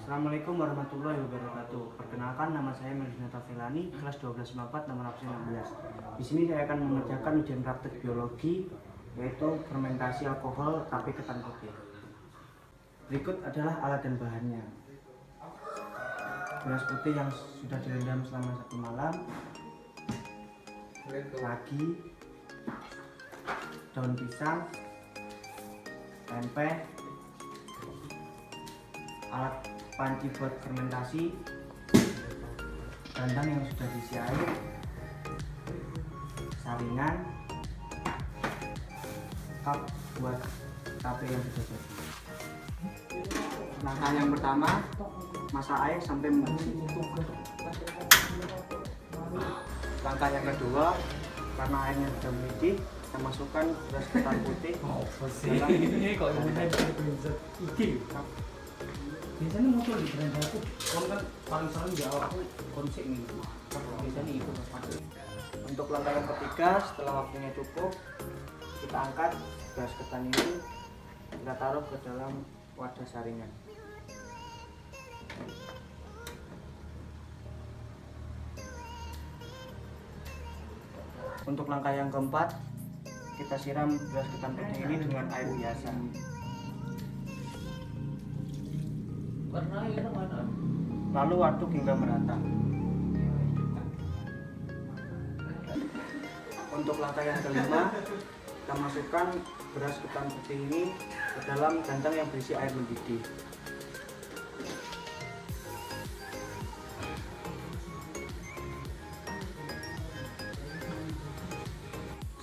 Assalamualaikum warahmatullahi wabarakatuh. Perkenalkan, nama saya Meldinata Felani, kelas 1254, nomor absen 16. Di sini saya akan mengerjakan ujian praktek biologi, yaitu fermentasi alkohol tape ketan putih. Berikut adalah alat dan bahannya. Beras putih yang sudah direndam selama 1 malam, ragi, daun pisang, tempe, alat panci buat fermentasi, kandang yang sudah diisi air, saringan, cup buat tape yang sudah jadi. Langkah yang pertama, masak air sampai mendidih. Langkah yang kedua, karena airnya sudah mendidih, kita masukkan beras ketan putih biasanya muncul di brand aku, kan paling sering di awal aku konsep ini biasanya itu. Untuk langkah yang ketiga, setelah waktunya cukup, kita angkat beras ketan ini, kita taruh ke dalam wadah saringan. Untuk langkah yang keempat, kita siram beras ketan putih ini dengan air biasa. Lalu aduk hingga merata. Untuk langkah yang kelima, kita masukkan beras ketan putih ini ke dalam kandang yang berisi air mendidih.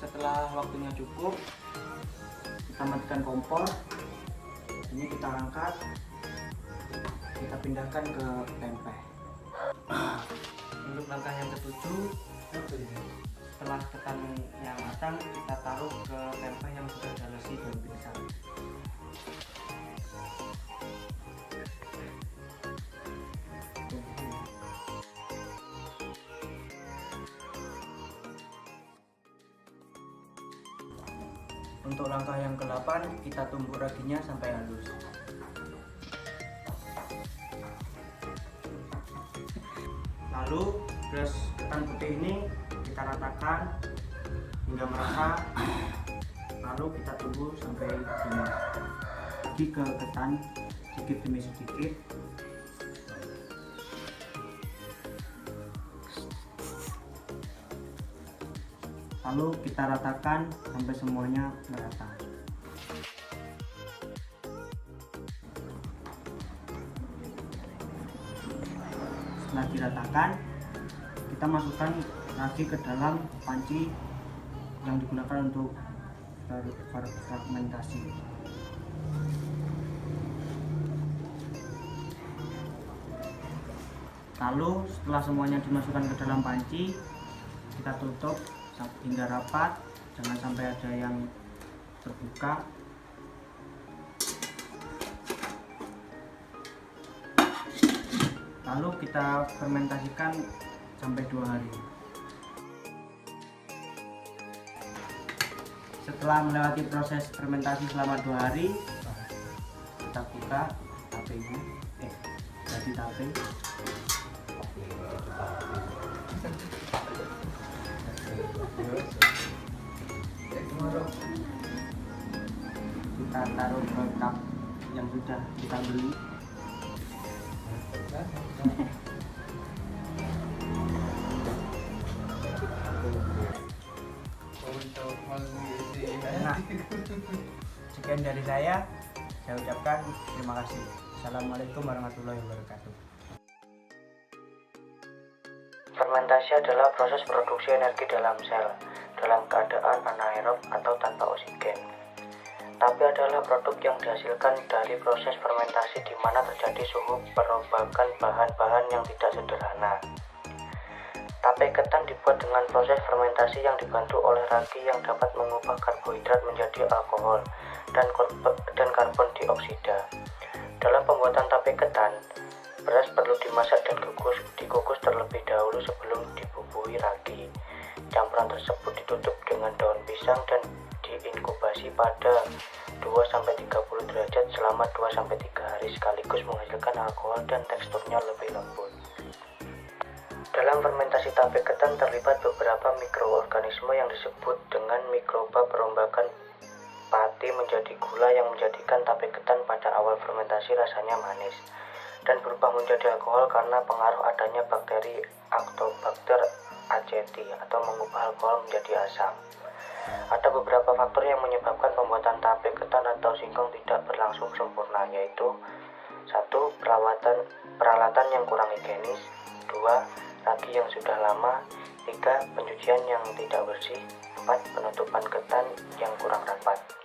Setelah waktunya cukup, kita matikan kompor. Ini kita angkat, kita pindahkan ke tempe. Untuk langkah yang ketujuh, setelah ketannya matang, kita taruh ke tempe yang sudah diolesi daun pisang. Untuk langkah yang ke-8, kita tumbuk raginya sampai halus. Lalu beras ketan putih ini kita ratakan hingga merata, lalu kita tunggu sampai jenuh. Lagi ke ketan sedikit demi sedikit. Lalu kita ratakan sampai semuanya merata. Setelah diratakan, kita masukkan lagi ke dalam panci yang digunakan untuk fermentasi. Lalu setelah semuanya dimasukkan ke dalam panci, kita tutup hingga rapat, jangan sampai ada yang terbuka. Lalu kita fermentasikan sampai 2 hari. Setelah melewati proses fermentasi selama 2 hari, kita buka tapenya. Jadi tape. Kita taruh ke cup yang sudah kita beli. Nah, sekian dari saya ucapkan terima kasih. Assalamualaikum warahmatullahi wabarakatuh. Fermentasi adalah proses produksi energi dalam sel dalam keadaan anaerob atau tanpa oksigen. Tape adalah produk yang dihasilkan dari proses fermentasi di mana terjadi suhu perombakan bahan-bahan yang tidak sederhana. Tape ketan dibuat dengan proses fermentasi yang dibantu oleh ragi yang dapat mengubah karbohidrat menjadi alkohol dan karbon dioksida. Dalam pembuatan tape ketan, beras perlu dimasak dan dikukus terlebih dahulu sebelum dibubuhi ragi. Campuran tersebut ditutup dengan daun pisang dan diinkubasi pada 2-30 derajat selama 2-3 hari sekaligus menghasilkan alkohol dan teksturnya lebih lembut. Dalam fermentasi tape ketan terlibat beberapa mikroorganisme yang disebut dengan mikroba perombakan pati menjadi gula yang menjadikan tape ketan pada awal fermentasi rasanya manis dan berubah menjadi alkohol karena pengaruh adanya bakteri Actobacter aceti atau mengubah alkohol menjadi asam. Ada beberapa faktor yang menyebabkan pembuatan tape ketan atau singkong tidak berlangsung sempurna, yaitu 1. Peralatan yang kurang higienis, 2. Ragi yang sudah lama, 3. Pencucian yang tidak bersih, 4. Penutupan ketan yang kurang rapat.